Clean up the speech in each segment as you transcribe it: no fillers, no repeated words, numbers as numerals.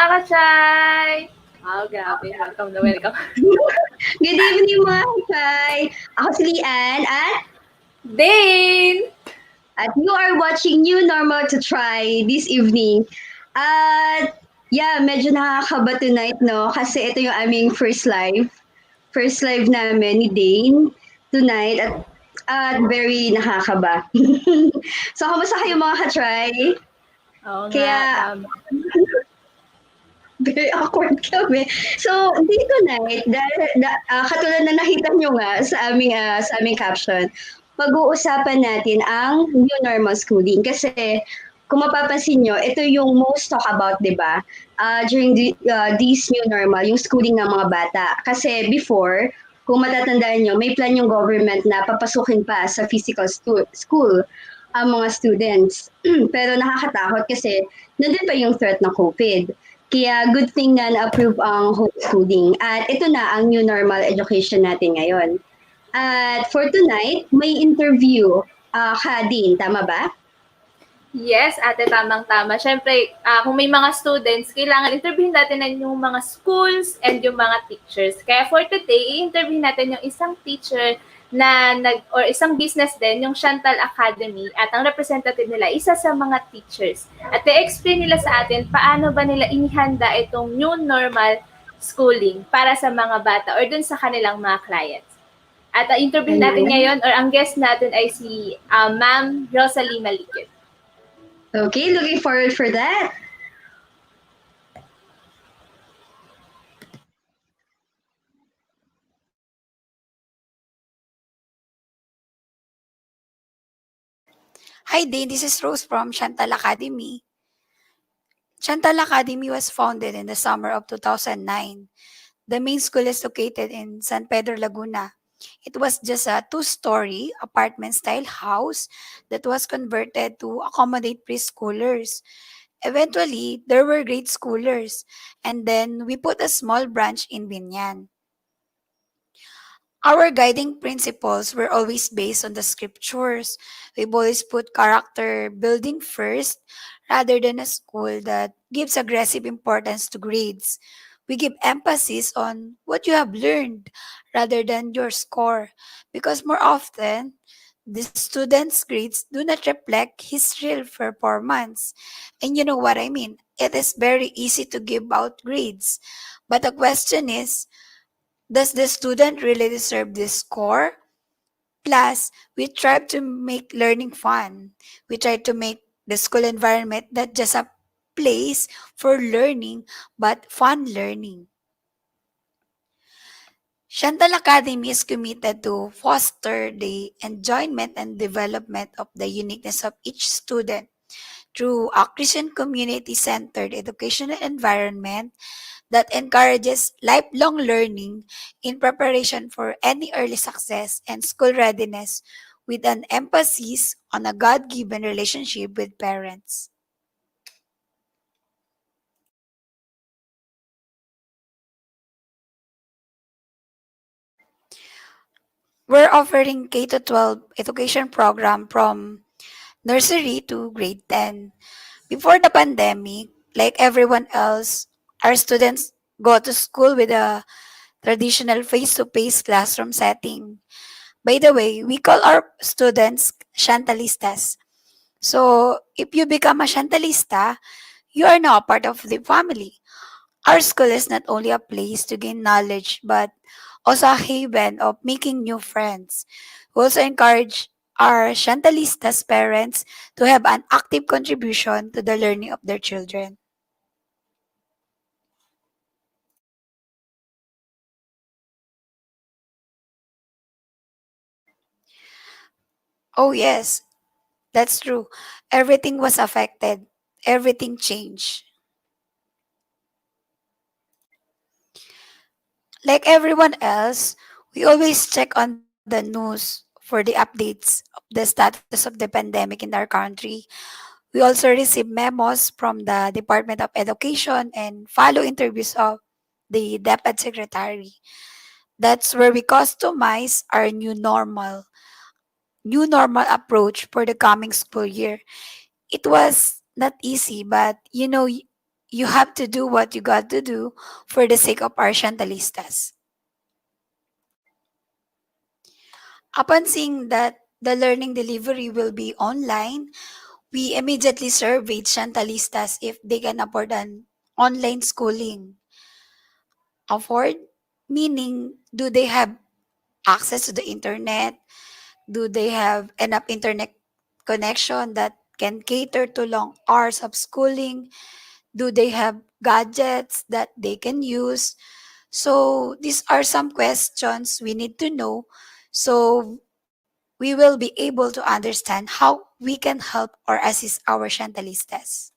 mga ka-chay! Wow, grabe. Welcome na welcome. Good evening mga kachay! Ako si Lee Ann Daine! at you are watching New Normal to Try this evening. At medyo nakakaba tonight, no? Kasi ito yung aming first live. First live namin ni Dane tonight at very nakakaba. So, kamusta kayo mga ka-try? Oo nga, Kaya, tama. very awkward kami. So, dito night, katulad na nakita nyo nga sa aming caption, pag-uusapan natin ang new normal schooling. Kasi, kung mapapansin nyo, ito yung most talk about, di ba? During this new normal, yung schooling ng mga bata. Kasi before, kung matatandaan nyo, may plan yung government na papasukin pa sa physical school ang mga students. Pero nakakatakot kasi nandun pa yung threat ng COVID. Kaya good thing na na-approve ang homeschooling. At ito na ang new normal education natin ngayon. At for tonight, may interview ka din, tama ba? Yes, ate, tamang-tama. Siyempre, kung may mga students, kailangan interviewin natin yung mga schools and yung mga teachers. Kaya for today, i-interview natin yung isang teacher na or isang business din, yung Chantal Academy, at ang representative nila, isa sa mga teachers. At i-explain nila sa atin paano ba nila inihanda itong new normal schooling para sa mga bata or dun sa kanilang mga clients. At interview natin ngayon, or ang guest natin ay si Ma'am Rosalie Malikit. Okay, looking forward for that. Hi, Dane. This is Rose from Chantal Academy. Chantal Academy was founded in the summer of 2009. The main school is located in San Pedro, Laguna. It was just a two-story apartment-style house that was converted to accommodate preschoolers. Eventually, there were grade schoolers, and then we put a small branch in Binyan. Our guiding principles were always based on the scriptures. We've always put character building first rather than a school that gives aggressive importance to grades. We give emphasis on what you have learned rather than your score because more often, the student's grades do not reflect his real performance. And you know what I mean? It is very easy to give out grades. But the question is, does the student really deserve this score? Plus, we try to make learning fun. We try to make the school environment not just a place for learning, but fun learning. Chantal Academy is committed to foster the enjoyment and development of the uniqueness of each student through a Christian community-centered educational environment that encourages lifelong learning in preparation for any early success and school readiness with an emphasis on a God-given relationship with parents. We're offering K-12 education program from nursery to grade 10. Before the pandemic, like everyone else, our students go to school with a traditional face-to-face classroom setting. By the way, we call our students Shantalistas. So, if you become a Shantalista, you are now a part of the family. Our school is not only a place to gain knowledge, but also a haven of making new friends. We also encourage our Shantalistas parents to have an active contribution to the learning of their children. Oh, yes, that's true. Everything was affected, everything changed. Like everyone else, we always check on the news for the updates of the status of the pandemic in our country. We also receive memos from the Department of Education and follow interviews of the DepEd Secretary. That's where we customize our new normal approach for the coming school year. It was not easy, but you have to do what you got to do for the sake of our Shantalistas. Upon seeing that the learning delivery will be online, we immediately surveyed Shantalistas if they can afford an online schooling. Afford? Meaning, do they have access to the internet? Do they have enough internet connection that can cater to long hours of schooling? Do they have gadgets that they can use? So these are some questions we need to know so we will be able to understand how we can help or assist our Shantalistas.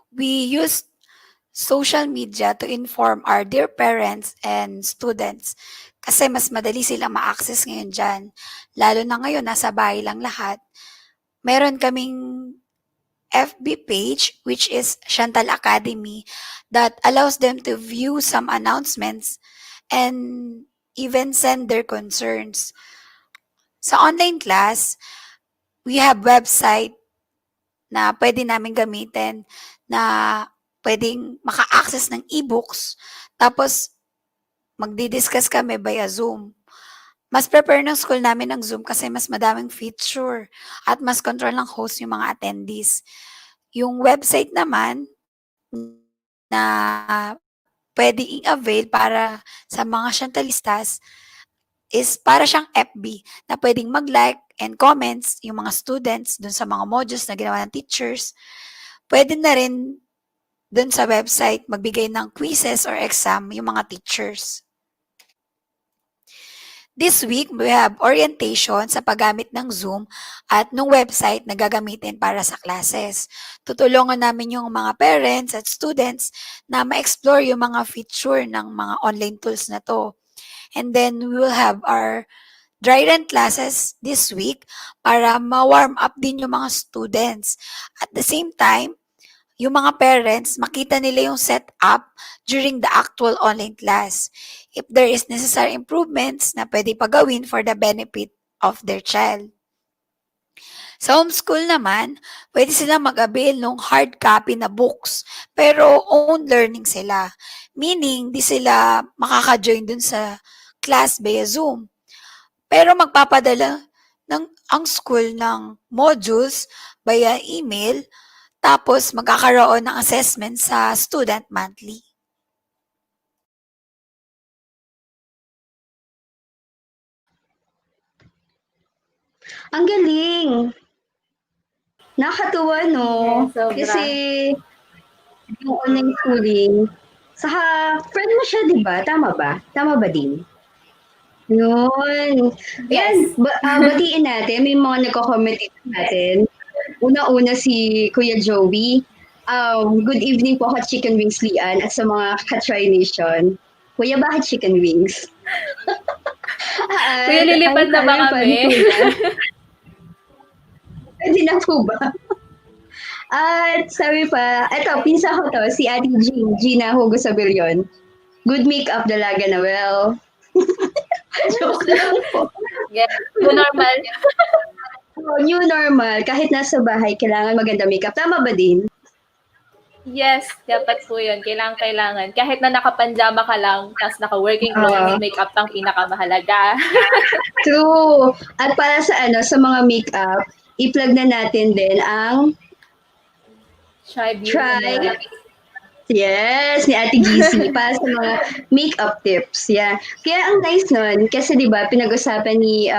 We use social media to inform our dear parents and students kasi mas madali silang ma-access ngayon dyan. Lalo na ngayon, nasa bahay lang lahat. Meron kaming FB page, which is Chantal Academy, that allows them to view some announcements and even send their concerns. Sa online class, we have website na pwede namin gamitin na pwedeng maka-access ng e-books. Tapos, magdi-discuss kami via Zoom. Mas prefer ng school namin ng Zoom kasi mas madaming feature at mas control ng host yung mga attendees. Yung website naman na pwede i-avail para sa mga Shantalistas is para siyang FB na pwedeng mag-like and comments yung mga students dun sa mga modules na ginawa ng teachers. Pwede na rin dun sa website magbigay ng quizzes or exam yung mga teachers. This week, we have orientation sa paggamit ng Zoom at nung website na gagamitin para sa classes. Tutulungan namin yung mga parents at students na ma-explore yung mga feature ng mga online tools na to. And then, we will have our dry run classes this week para ma-warm up din yung mga students. At the same time, yung mga parents, makita nila yung setup during the actual online class. If there is necessary improvements na pwede pagawin for the benefit of their child. Sa homeschool naman, pwede silang mag-avail ng hard copy na books, pero own learning sila. Meaning, di sila makaka-join dun sa class via Zoom. Pero magpapadala ang school ng modules via email, tapos magkakaroon ng assessment sa student monthly. Ang galing! Nakakatuwa, no? Yes, sobra. Kasi yung online schooling, saka friend mo siya, di ba? Tama ba? Tama ba din? Yun. Yes. Yan, batiin natin. May mga nagko-comment dito natin. Una-una si Kuya Joey. Good evening po, Hot Chicken Wings Lee Ann, at sa mga Katry Nation. Kuya, bakit chicken wings? Kuya, lilipad na ba kami? Pwede na po ba? At sabi pa, eto, pinsa ko to, si Ate Gina Hugo Sabillon. Good makeup dalaga na well. Joke lang po. Yes, new normal. New normal. Kahit nasa bahay, kailangan maganda makeup. Tama ba din? Yes, dapat po yun. Kailangan. Kahit na nakapanjama ka lang, tapos naka-working clothes, makeup ang pinakamahalaga. True. At para sa sa mga makeup, i-plug na natin din ang Try. Yes, ni Ate Gizzy para sa mga makeup tips. Yeah. Kaya ang nice nun, kasi di ba pinag-usapan ni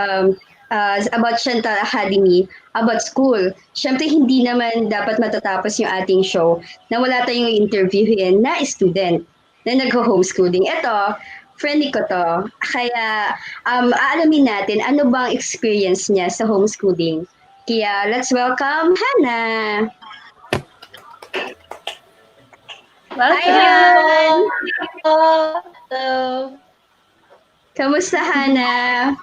about Chantal Academy, about school. Siyempre, hindi naman dapat matatapos yung ating show na wala tayong interviewin na student na nag-homeschooling. Ito, friendly ko to. Kaya, aalamin natin ano bang experience niya sa homeschooling. Kaya, let's welcome Hannah! Hi, Han! Hello. Kamusta, Hannah?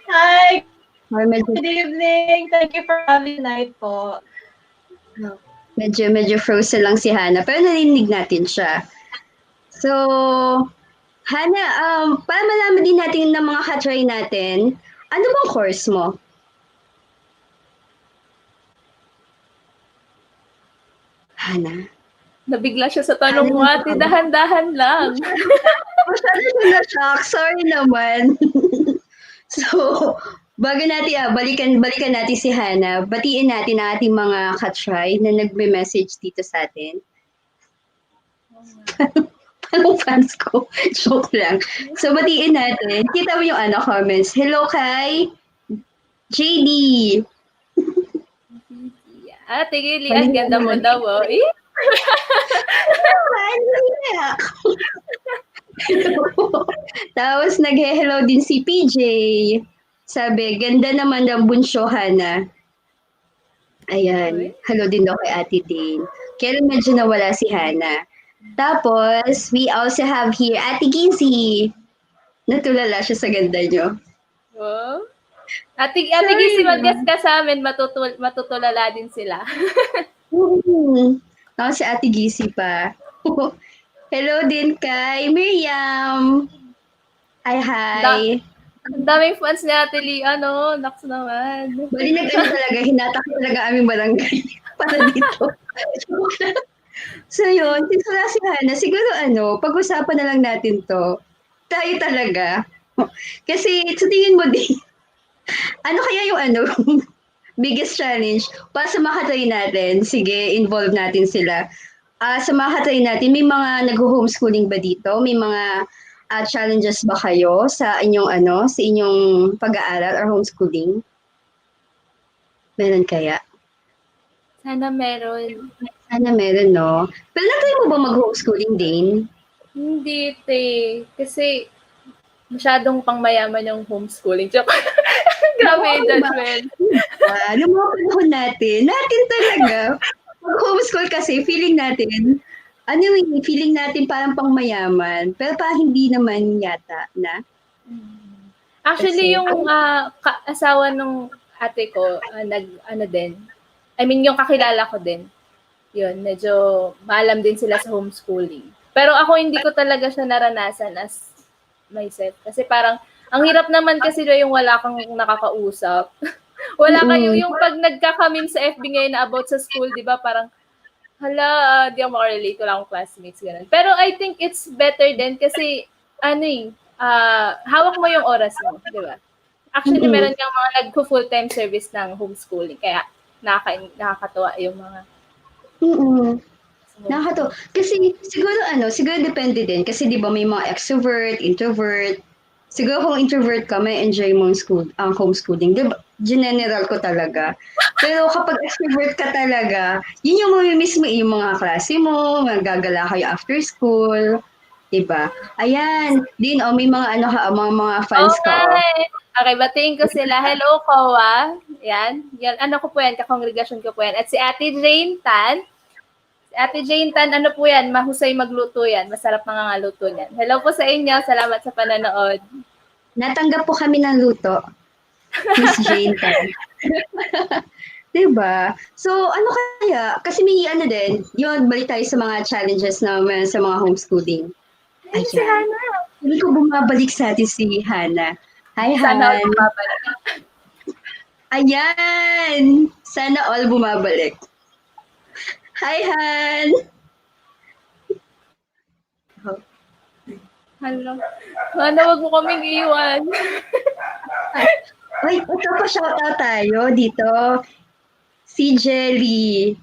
Hi. Or Good evening. Thank you for having night po. medyo frozen lang si Hannah, pero narinig natin siya. So, Hana, para malaman din natin ng mga katry natin, ano bang course mo? Hana? Nabigla siya sa tanong mo, ate, dahan-dahan lang. Masyado siya na-shock. Sorry naman. So, bago natin, balikan natin si Hana, batiin natin ang ating mga katry na nagme-message dito sa atin. Anong fans ko? Joke lang. So, batiin natin. Kita mo yung comments. Hello kay JD. Ate Gili, ang ganda mo daw, oh. Eh? Tapos nag-hello din si PJ. Sabi, ganda naman ng bunso, Hana. Ayan. Hello din daw kay Ate Daine. Kaya medyo nawala si Hana. Tapos, we also have here Ate Gizi. Natulala siya sa ganda nyo. Oh. Ate Gisi, mag-guest ka sa amin, matutulala din sila. Ako si Ate Gizi pa. Hello din kay Miriam. Hi. Ang daming fans ni Ate Lee, naks naman. Bali talaga, hinatak talaga aming barangay para dito. So yun, wala si Hana, siguro pag-usapan na lang natin to. Tayo talaga. Kasi sa tingin mo din, ano kaya yung biggest challenge para sa mga katry natin? Sige, involve natin sila. Sa mga katry natin, may mga nag-homeschooling ba dito? May mga challenges ba kayo sa inyong sa inyong pag-aaral or homeschooling? Meron kaya? Sana meron. Sana meron, no? Pero na-try mo ba mag-homeschooling din? Hindi, te. Kasi masyadong pangmayaman yung homeschooling. Grabe yung judgment. Noong mga panahon natin talaga. Mag-homeschool kasi, feeling natin parang pangmayaman. Pero parang hindi naman yata na. Actually, Kasi, yung asawa nung ate ko, din. I mean, yung kakilala ko din. Yun, medyo maalam din sila sa homeschooling. Pero ako hindi ko talaga siya naranasan as myself. Kasi parang, ang hirap naman kasi yung wala kang nakakausap. Wala kayo, yung pag nagkakamim sa FB ngayon na about sa school, di ba, parang, hala, di ako makarelate, wala akong classmates, ganun. Pero I think it's better din kasi, hawak mo yung oras mo, di ba? Actually, meron kang mga nag-full-time service ng homeschooling, kaya nakakatuwa yung mga Nakakatawa. Kasi siguro depende din. Kasi di ba may mga extrovert, introvert. Siguro kung introvert ka, may enjoy mo ang homeschooling. Di ba? General ko talaga. Pero kapag extrovert ka talaga, yun yung mamimiss mo yung mga klase mo, magagala kayo after school. Diba? Ayan. Din, may mga mga fans ka. Okay, batiin ko sila. Hello, Kowa. Yan. Ko po yan, kakongregasyon ko po yan. At si Ate Jane Tan. Si Ate Jane Tan, po yan? Mahusay magluto yan. Masarap mga luto niyan. Hello po sa inyo. Salamat sa pananood. Natanggap po kami ng luto. Miss Jane Tan. Diba? So, kaya? Kasi may din, yun, balik tayo sa mga challenges naman sa mga homeschooling. Ayan. Si Hana. Hindi ko bumabalik sa atin si Hana. Hi, Sana Han. bumabalik. Ayan! Sana all bumabalik. Hi, Han! Hello. Hana, wag mo kaming iwan. Wait, ito pa shoutout tayo dito. Si Jelly.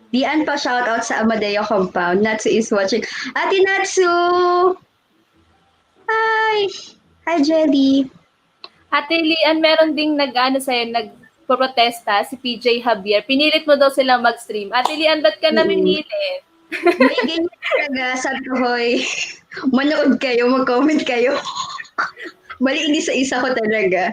Dian pa shoutout sa Amadeo Compound. Natsu is watching. Ate Natsu! Hi! Hi, Jelly. Ate Lian, meron ding nagprotesta si PJ Javier. Pinilit mo daw silang mag-stream. Ate Lian, ba't ka namimilit? May ganyan talaga. Sabi ko, hoy, manood kayo, mag-comment kayo. Bali, hindi sa isa ko talaga.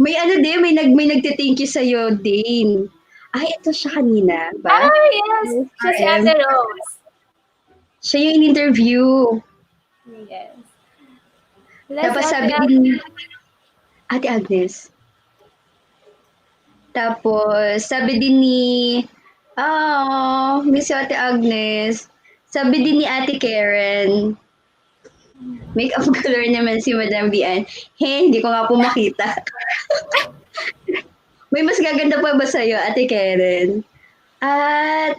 May may nagte-thank you sa'yo, Dane. Ay, ito siya kanina, ba? Yes! Siya si Ate Rose. Siya yung in-interview. Yes. Tapos sabi din Ate Agnes. Tapos sabi din ni miss Ate Agnes. Sabi din ni Ate Karen. Makeup color naman si Madam Lee Ann. Hindi ko nga po makita. May mas gaganda pa ba sa'yo, Ate Karen? At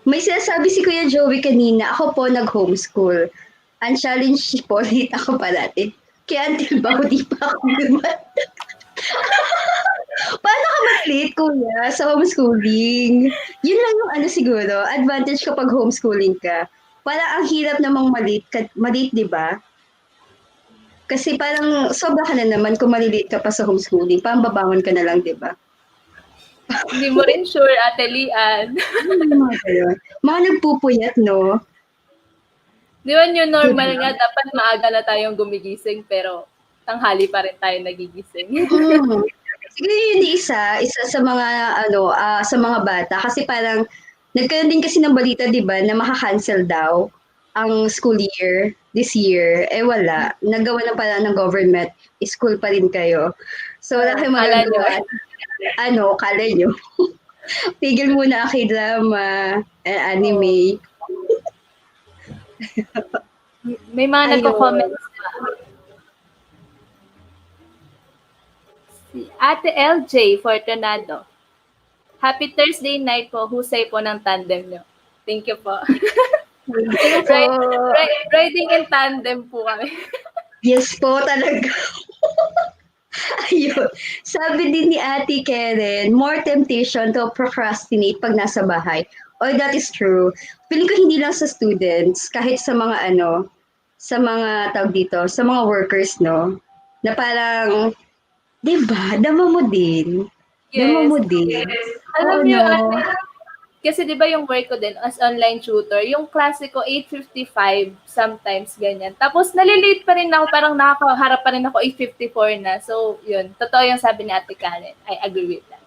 may sinasabi si Kuya Joey kanina, ako po nag-homeschool. Ang challenge po, late ako parati. Kaya until ba, di pa ako lumat. Paano ka mag-late, Kuya, sa homeschooling? Yun lang yung siguro, advantage kapag homeschooling ka. Parang ang hirap namang malate, di ba? Kasi parang sobra ka na naman kung malilate ka pa sa homeschooling. Pambabangon ka na lang, di ba? Hindi mo rin sure, Ate Lee Ann. Mga ganun. Mga nagpupuyat, no? Di ba yung normal nga, dapat maaga na tayong gumigising, pero tanghali pa rin tayo nagigising. Siguro yun isa sa mga sa mga bata kasi parang nagkaroon din kasi ng balita 'di ba na maka-cancel daw ang school year this year. Wala. Nagawa na pala ng government, school pa rin kayo. So wala kayong Kala magagawa. Kala nyo. Tigil muna ang K-drama and anime. May mga Ayun. nagko-comments pa. Si Ate LJ Fortunado. Happy Thursday night po. Husay po ng tandem nyo. Thank you po. Riding in tandem po kami. Yes po, talaga. Ayun. Sabi din ni Ate Karen, more temptation to procrastinate pag nasa bahay. Oh, that is true. Feeling ko hindi lang sa students, kahit sa mga sa mga tawag dito, sa mga workers, no? Na parang, di ba, dama mo din. Dama mo din. Alam niyo, kasi di ba yung work ko din as online tutor, yung klase ko 8:55 sometimes ganyan. Tapos nalilate pa rin ako, parang nakakaharap pa rin ako 8:54 na. So, yun. Totoo yung sabi ni Ate Karen. I agree with that.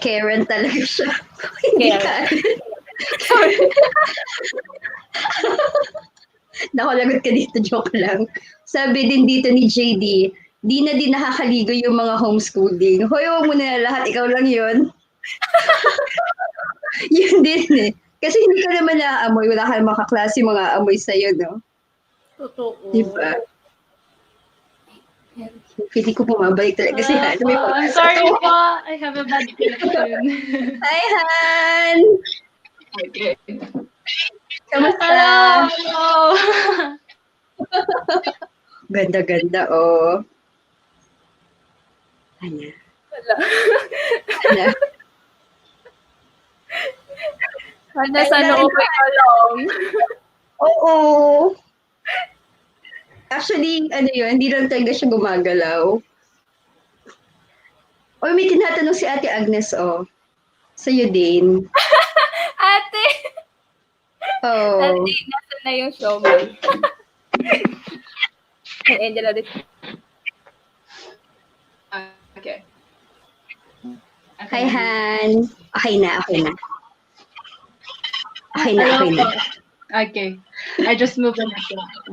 Karen talaga siya. Hindi Karen. Nakalagot ka dito, joke lang. Sabi din dito ni JD, di na din nakakaligo yung mga homeschooling. Hoy, huwag mo na lahat, ikaw lang yun. Yun din eh. Kasi hindi ka naman naaamoy, wala ka naman kaklase mga amoy sa'yo, no? Totoo. Diba? Pili ko bumabalik talaga si Han. I'm sorry po. I have a bad connection. Hi, Han! Okay. Kamusta? Hello. Ganda-ganda, oh. Ano? Wala. Ano? Sana sana okay ka lang. Oo. Actually, hindi lang talaga siya gumagalaw. Or may tinatanong si Ate Agnes, oh. Sa'yo din. Ate! Oh. Ate, nasa na yung show mo? Ay, Angela ulit. Okay. Hi, Han. Okay na. Okay na. Okay. I just moved on.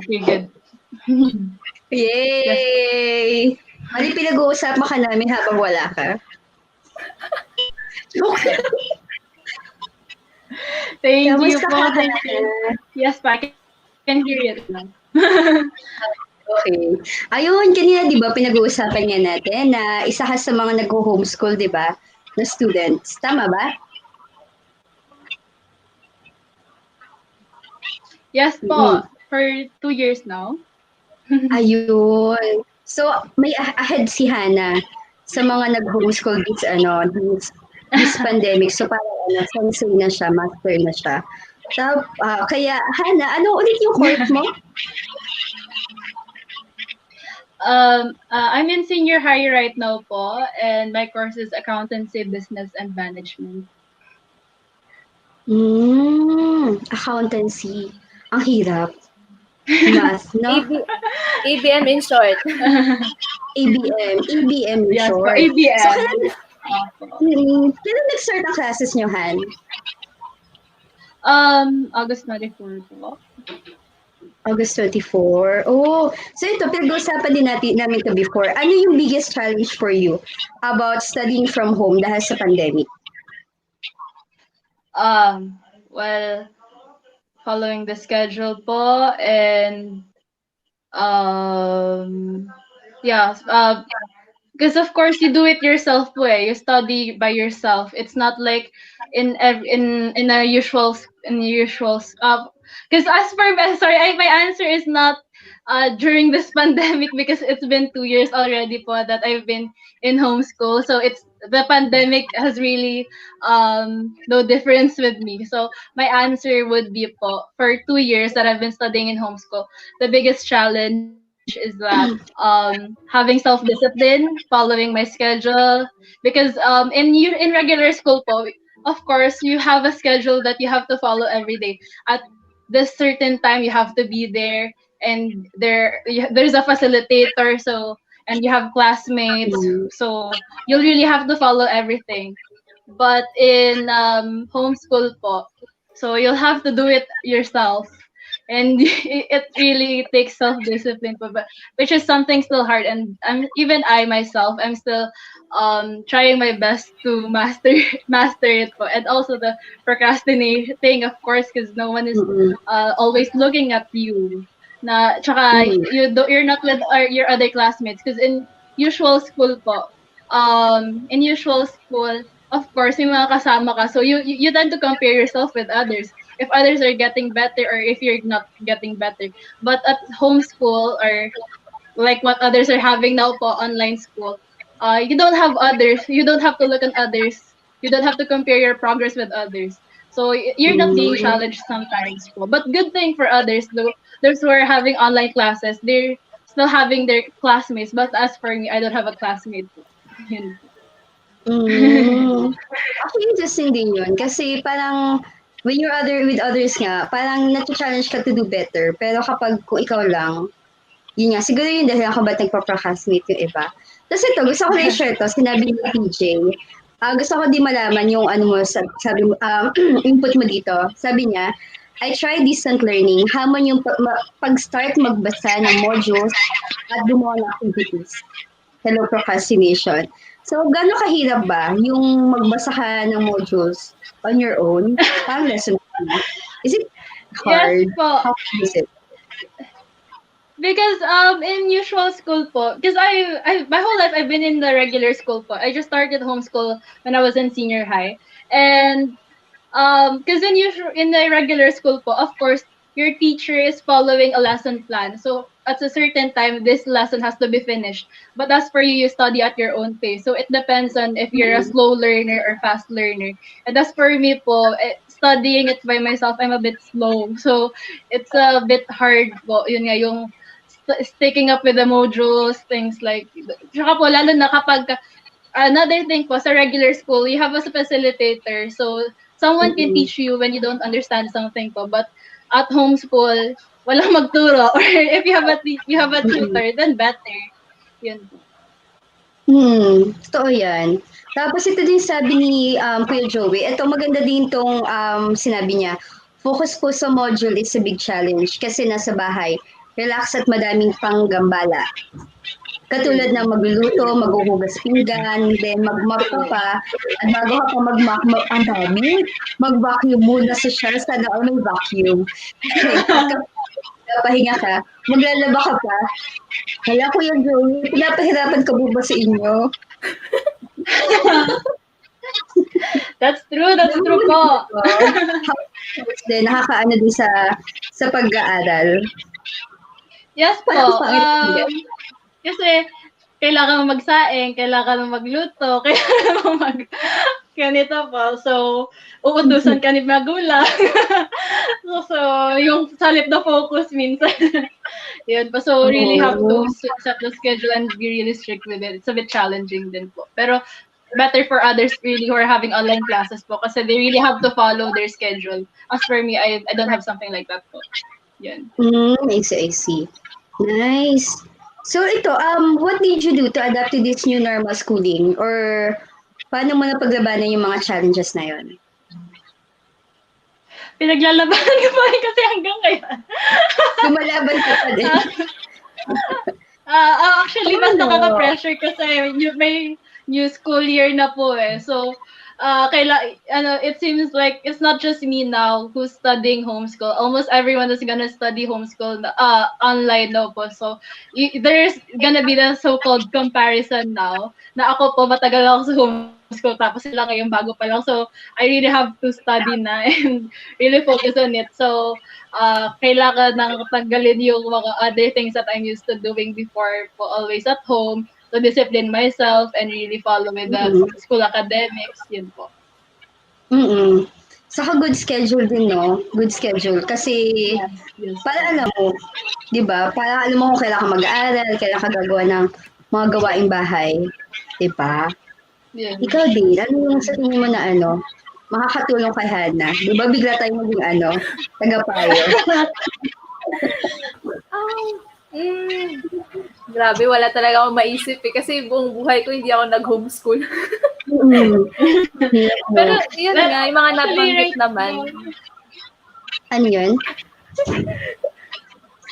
Okay, good. Yay! Mali pinag-uusapan ka namin habang wala ka. Thank you Kamusta po. ka Thank you. Yes, pa. I can hear it now. Okay. Ayun, kanina di ba pinag-uusapan nga natin na isa ka sa mga nag-homeschool, di ba? Na students. Tama ba? Yes po. For 2 years now. Ayun. So, may ahead si Hana sa mga nag-homeschool this pandemic. So, parang sensei na siya, master na siya. So, kaya, Hana, ano ulit yung course mo? I'm in senior high right now po, and my course is accountancy, business, and management. Accountancy. Ang hirap. Math, no? ABM in short. ABM in Yes, short. po, ABM. So, kailan nag-start ang classes nyo, Han? August 24 po. August 24. Oh, so ito, pinag-usapan din namin ito before. Ano yung biggest challenge for you about studying from home dahil sa pandemic? Well, following the schedule po, and um yeah, because of course you do it yourself po eh. You study by yourself. It's not like in a usual because as for sorry, my answer is not during this pandemic, because it's been 2 years already po that I've been in homeschool. So it's the pandemic has really no difference with me. So my answer would be po, for 2 years that I've been studying in homeschool, the biggest challenge is that having self-discipline, following my schedule, because in regular school po, of course you have a schedule that you have to follow every day. At this certain time you have to be there, and there's a facilitator, so and you have classmates, Mm. so you'll really have to follow everything. But in homeschool po, so you'll have to do it yourself, and it really takes self-discipline po, but which is something still hard, and I myself, I'm still trying my best to master it po. And also the procrastinating thing, of course, because no one is Mm. always looking at you, na tsaka Mm. you're not with your other classmates, because usual school po in usual school, of course, may mga kasama ka. So you tend to compare yourself with others. If others are getting better, or if you're not getting better. But at homeschool, or like what others are having now po, online school, you don't have others. You don't have to look at others. You don't have to compare your progress with others. So you're not being Mm. challenged sometimes po. But good thing for others, though, those who are having online classes, they're still having their classmates. But as for me, I don't have a classmate po. Yun po. Hmm. Actually, interesting din yun. Kasi parang when you're with others nga, parang na-challenge ka to do better. Pero kapag kung ikaw lang, yun nga, siguro yun dahil ako ba't nagpa-procrastinate yung iba. Tapos ito, gusto ko na i-share to, sinabi ni PJ. Gusto ko din malaman yung ano mo, sabi mo, input mo dito. Sabi niya, I try distant learning, hamon yung pag-start magbasa ng modules at gumawa ng activities. Hello, procrastination. So, gaano kahirap ba yung magbasa ka ng modules on your own? Parang lesson plan. Is it Yes hard? po. How is it? Because in usual school po, because I my whole life I've been in the regular school po. I just started homeschool when I was in senior high. And because in the regular school po, of course, your teacher is following a lesson plan. So at a certain time, this lesson has to be finished. But as for you, you study at your own pace. So it depends on if you're a Mm. slow learner or fast learner. And as for me po, studying it by myself, I'm a bit slow. So it's a bit hard po. Yun nga, yung sticking up with the modules, things like, tsaka po, lalo na kapag another thing po, sa regular school, you have a facilitator. So, someone can Mm. teach you when you don't understand something po. But at home school, walang magturo. Or if you have a Mm. tutor, then better. Yun po. Totoo yan. Tapos ito din sabi ni Kuya Joey, ito maganda din tong sinabi niya, focus po sa module is a big challenge kasi nasa bahay, relax at madaming panggambala. Katulad ng magluluto, maghuhugas pinggan, then mag-mop ka pa, at bago ka pa mag-mop, ang dami, mag-vacuum muna sa shelf, sana all may vacuum. At kapag pahinga ka, maglalaba ka pa. Hala, Kuya Joey, pinapahirapan ka po ba sa inyo? That's true po. Then, nakakaano din sa pag-aaral. Yes po. Parang pangit. Kasi kailangan mo magsaing, kailangan mo magluto, kailangan mo ganito po. So, uutusan ka ni magulang. so, yung salip na focus minsan. Yun po. So, really have to set the schedule and be really strict with it. It's a bit challenging din po. Pero, better for others really who are having online classes po kasi they really have to follow their schedule. As for me, I don't have something like that po. Yun. I see. Nice. So ito, what did you do to adapt to this new normal schooling? Or paano mo napaglabanan yung mga challenges na yon? Pinaglalabanan ko pa rin kasi hanggang ngayon. Lumalaban ka pa din. Actually, mas nakaka-pressure kasi may new school year na po eh. So, it seems like it's not just me now who's studying homeschool. Almost everyone is gonna study homeschool online now po. So there's gonna be the so-called comparison now na ako po matagal ako sa homeschool tapos sila ngayong bago pa lang. So I really have to study na and really focus on it. So kailangan nang tanggalin yung mga other things that I'm used to doing before po, always at home, to discipline myself and really follow with the Mm-mm. school academics, yun po. Mm. Saka good schedule din, no? Good schedule. Kasi, Yes para po. alam mo, di ba? Para alam mo kung kailan ka mag-aaral, kailan ka gagawa ng mga gawaing bahay. Di ba? Yes. Ikaw din, ano yung sa tingin mo na makakatulong kay Hana? Di ba bigla tayong maging tagapayo? Grabe, wala talaga akong maisip kasi buong buhay ko hindi ako nag-homeschool. Mm. Pero yun nga, yung mga Actually, nabanggit right naman, Ano yun?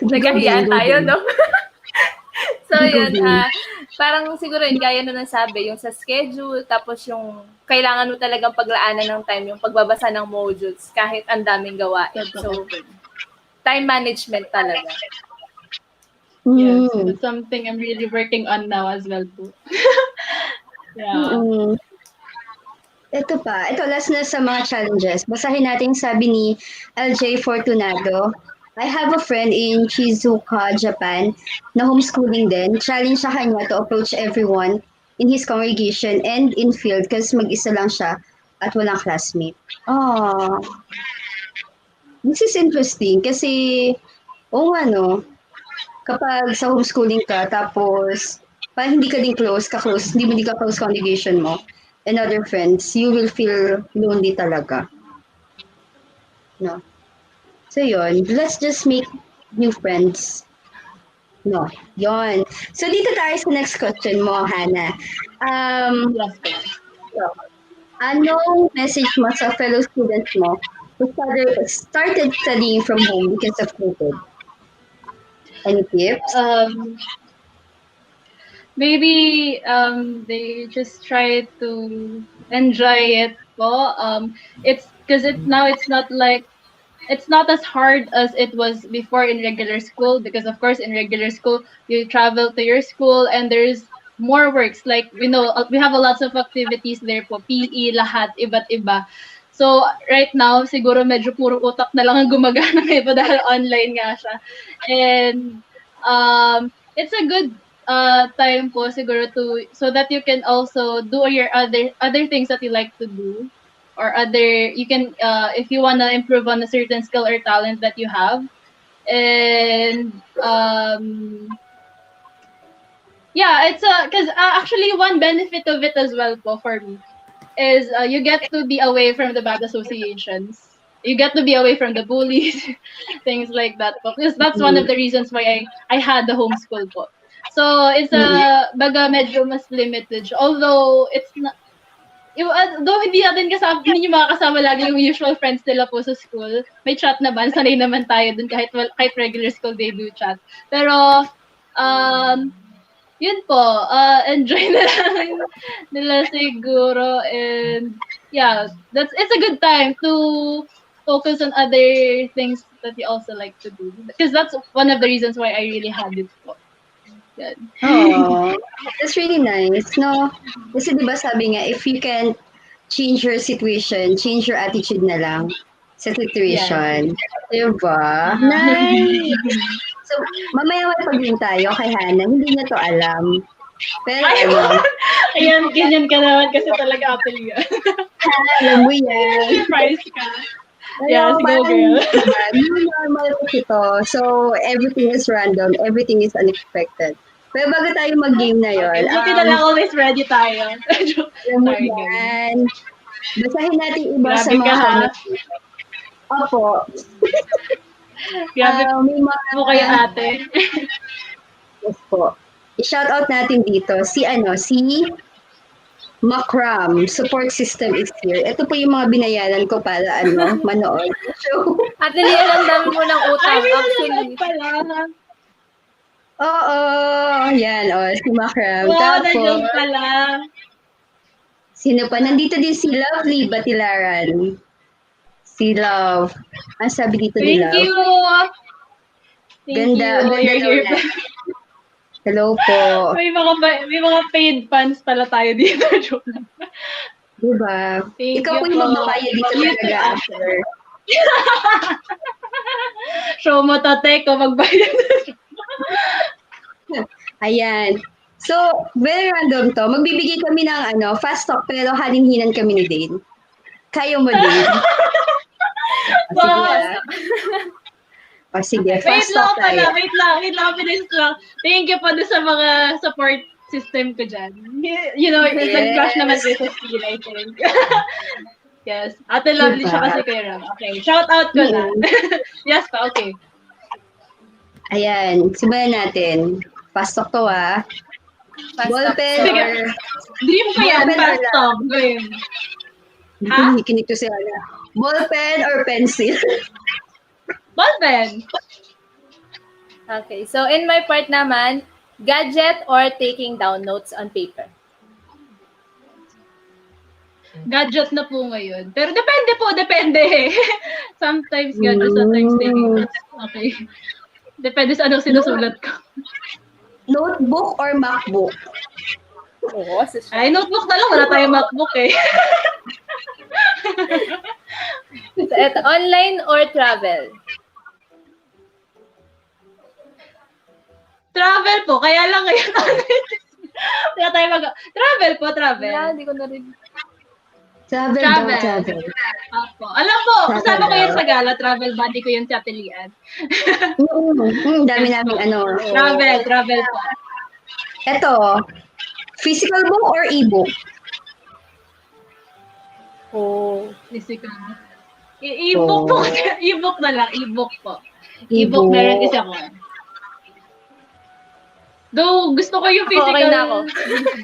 nagkahiyaan Go tayo, din. no? So Go yun, din. parang siguro yun, gaya na nasabi, yung sa schedule, tapos yung kailangan mo talagang paglaanan ng time, yung pagbabasa ng modules, kahit ang daming gawain. So, time management talaga. Yes, Mm. that's something I'm really working on now as well po. Yeah. Mm. Ito pa, last na sa mga challenges. Basahin natin yung sabi ni LJ Fortunado. I have a friend in Shizuoka, Japan, na homeschooling din. Challenge sa kanya to approach everyone in his congregation and in field kasi mag-isa lang siya at walang classmate. Oh, this is interesting kasi, kapag sa homeschooling ka, tapos parang hindi ka din close, hindi ka close congregation mo, and other friends, you will feel lonely talaga. No? So yun, let's just make new friends. No, yun. So dito tayo sa next question mo, Hana. Yes po. So, anong message mo sa fellow students mo who started studying from home because of COVID? Any tips? Maybe they just try to enjoy it po. It's because now it's not like it's not as hard as it was before in regular school, because of course in regular school you travel to your school and there's more works, like we have a lots of activities there po, PE, lahat iba't iba. So right now siguro medyo puro utak na lang ang gumagana ngayon po dahil online nga siya. And it's a good time po siguro to, so that you can also do your other things that you like to do, or other, you can if you want to improve on a certain skill or talent that you have. And yeah, it's because actually one benefit of it as well po for me is you get to be away from the bad associations, you get to be away from the bullies, things like that po, because that's one of the reasons why I had the homeschool po. So it's a baga medyo mas limited siya. Although it's not, though hindi natin hindi makakasama lagi yung usual friends nila po sa school, may chat naman, sanay naman tayo dun kahit regular school they do chat. Pero yun po, enjoy na lang nila siguro. And yeah, it's a good time to focus on other things that you also like to do, because that's one of the reasons why I really had it po. Good. Oh, that's really nice, no? Kasi diba sabi nga, if you can change your situation, change your attitude na lang sa situation. Diba? Nice! So, mamaya mapagin tayo kay Hana. Hindi niya to alam. Pero Ayan, ganyan ka naman kasi talaga apple yan. alam mo yan. Surprise ka. Yes, go girl. New normal kasi to. So, everything is random. Everything is unexpected. Pero bago tayo mag-game na yun, Buti na lang always ready tayo. alam mo Sorry, yan. Basahin natin iba sa Grabe mga ka, ha? comments. Opo. Grabe May mga mo kayo ate. yes po. I-shoutout natin dito si Macram, support system is here. Ito po yung mga binayaran ko para manood. So, Ate Lian, ang dami mo ng utang. Actually, pala. oo, yan, si Macram. Wow, Tapos, na-joke pala. Sino pa? Nandito din si Lovely Batilaran. Si Love. Ang sabi dito ni Thank Love. you. Thank Ganda, you. ganda You're daw here. na. Hello po. May mga paid fans pala tayo dito. Joke lang. Diba? Thank Ikaw you po yung po. magbabayad dito You talaga, too, Asher. Show mo to, Teko, magbayad. Ayan. So, very random to. Magbibigay kami ng fast talk pero hanin-hinan kami ni Dane. Kaya mo, Dane? O, sige Wow. ah. O, sige, Wait fast lang talk pala, tayo. wait lang, pinis lang. Thank you po doon sa mga support system ko dyan. You know, Yes. nag-crush naman kayo sa skill, I think. Yes. Ate Lovely siya Diba? kasi kayo Ram. Okay, shout out ko na. Yes pa, okay. Ayan, simulan natin. Fast talk to ah. Fast Ballpen talk. Sige. or... Dream ko yan, Ballpen or fast talk. Dream. Hindi Ha? ko nakikinig to si Ana. Ballpen or pencil? Ballpen. Okay, so in my part naman, gadget or taking down notes on paper? Gadget na po ngayon. Pero depende po, depende. Sometimes gadget, sometimes taking notes. Okay. Depende sa anong sinusulat ko. Notebook or MacBook? Oo, Ay, notebook na lang. Wala tayong MacBook eh. So, eto, online or travel? Travel po. Kaya lang ngayon. Wala tayong Travel po, travel. Wala, hindi ko na rin. Travel. Travel. Apo. Alam po, Travel kasama ko daw. yan sa gala. Travel buddy ko yun sa Ate Lee Ann. Dami namin Travel po. Eto, physical book or e-book? Oh. Physical. E-book po. E-book na lang. E-book po. E-book E-book. meron kasi ako. Though, gusto ko yung physical. Okay na ako.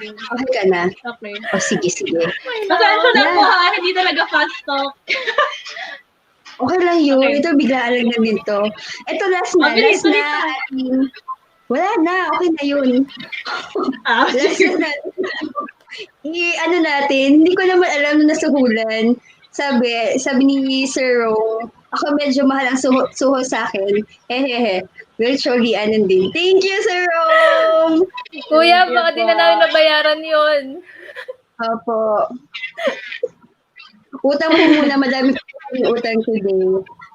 Okay ka na? Okay. O, sige. Pasensya na Yeah. po ha, hindi talaga fast talk. Okay lang yun. Okay. Ito, biglaan lang namin to. Ito, last na. Mabilis, Last na. mabilis. ating... Wala na. Okay na yun. Last na. Ano natin, hindi ko naman alam na nasuhulan. Sabi ni Sir Ro, ako medyo mahal ang suho sa akin. Hehehe. Virtually, Lee Ann and Daine. Thank you, Sir Ro! Kuya, Thank you baka di na po. namin nabayaran yun. Opo. Utang po muna, madami po yung utang today.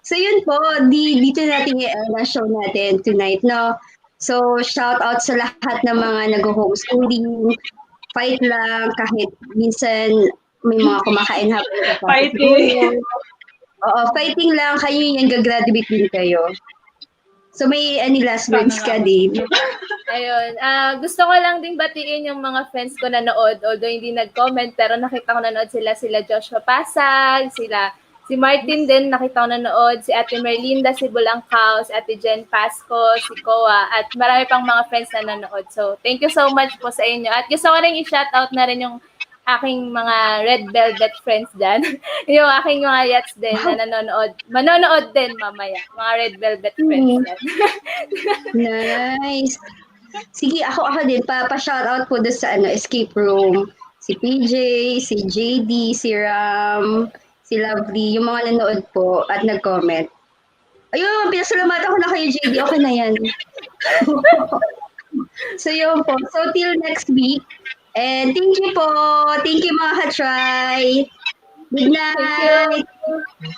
So yun po, dito natin i-air na show natin tonight, no? So shout out sa lahat ng mga nag-homeschooling. Fight lang kahit minsan may mga kumakain habang Fighting. Oo, fighting lang. Kayo yung gagraduate din kayo. So may last words ka, Dave? Ayun. Gusto ko lang ding batiin yung mga friends ko nanood. Although hindi nag-comment, pero nakita ko nanood sila Joshua Pasag, si Martin din, nakita ko nanood, si Ate Merlinda, si Bulangkaw, si Ate Jen Pasco, si Koa, at marami pang mga friends na nanood. So, thank you so much po sa inyo. At gusto ko rin i-shoutout na rin yung aking mga Red Velvet friends dyan. Yung aking mga yachts din na manonood din mamaya. Mga Red Velvet friends yan. Nice. Sige, ako din. Pa-shoutout po doon sa escape room. Si PJ, si JD, si Ram, si Lovely, yung mga nanood po at nag-comment. Ayun, pinasalamatan ko na kayo, JD. Okay na yan. So yun po. So till next week. And thank you po. Thank you mga ka-try. Good night. Thank you.